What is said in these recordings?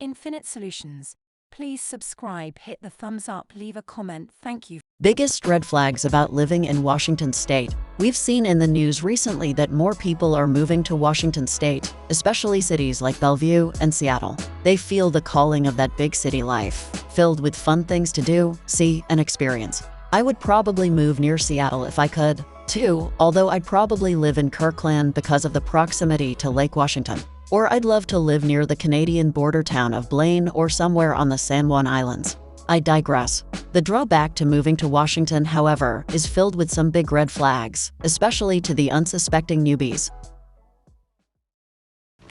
Infinite Solutions. Please subscribe, hit the thumbs up, leave a comment. Thank you. Biggest red flags about living in Washington state. We've seen in the news recently that more people are moving to Washington state, especially cities like Bellevue and Seattle. They feel the calling of that big city life, filled with fun things to do, see, and experience. I would probably move near Seattle if I could, too, although I'd probably live in Kirkland because of the proximity to Lake Washington. Or I'd love to live near the Canadian border town of Blaine or somewhere on the San Juan Islands. I digress. The drawback to moving to Washington, however, is filled with some big red flags, especially to the unsuspecting newbies.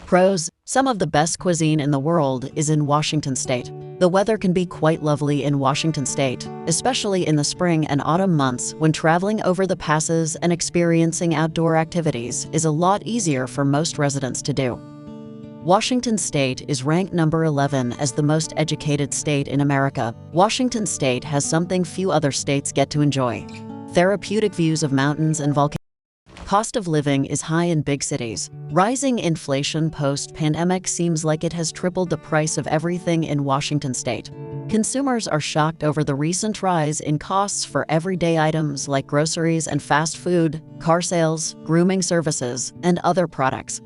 Pros: some of the best cuisine in the world is in Washington state. The weather can be quite lovely in Washington state, especially in the spring and autumn months when traveling over the passes and experiencing outdoor activities is a lot easier for most residents to do. Washington state is ranked number 11 as the most educated state in America. Washington state has something few other states get to enjoy: therapeutic views of mountains and volcanoes. Cost of living is high in big cities. Rising inflation post-pandemic seems like it has tripled the price of everything in Washington state. Consumers are shocked over the recent rise in costs for everyday items like groceries and fast food, car sales, grooming services, and other products.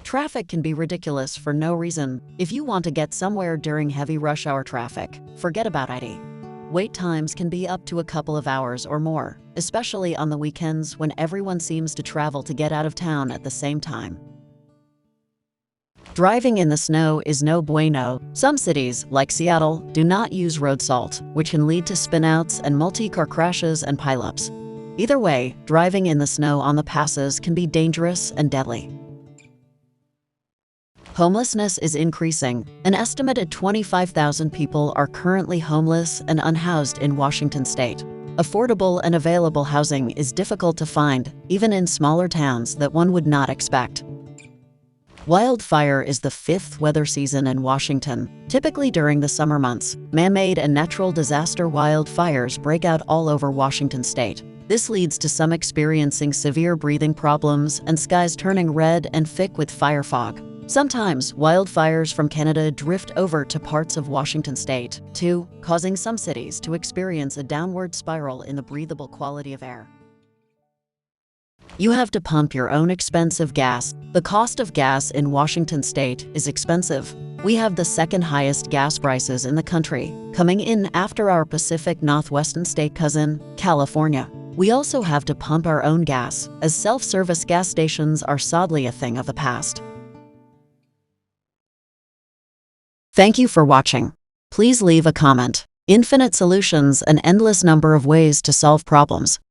Traffic can be ridiculous for no reason. If you want to get somewhere during heavy rush hour traffic, forget about it. Wait times can be up to a couple of hours or more, especially on the weekends when everyone seems to travel to get out of town at the same time. Driving in the snow is no bueno. Some cities, like Seattle, do not use road salt, which can lead to spinouts and multi-car crashes and pileups. Either way, driving in the snow on the passes can be dangerous and deadly. Homelessness is increasing. An estimated 25,000 people are currently homeless and unhoused in Washington state. Affordable and available housing is difficult to find, even in smaller towns that one would not expect. Wildfire is the fifth weather season in Washington. Typically during the summer months, man-made and natural disaster wildfires break out all over Washington state. This leads to some experiencing severe breathing problems and skies turning red and thick with fire fog. Sometimes, wildfires from Canada drift over to parts of Washington state, too, causing some cities to experience a downward spiral in the breathable quality of air. You have to pump your own expensive gas. The cost of gas in Washington state is expensive. We have the second highest gas prices in the country, coming in after our Pacific Northwestern state cousin, California. We also have to pump our own gas, as self-service gas stations are sadly a thing of the past. Thank you for watching. Please leave a comment. Infinite Solutions: an endless number of ways to solve problems.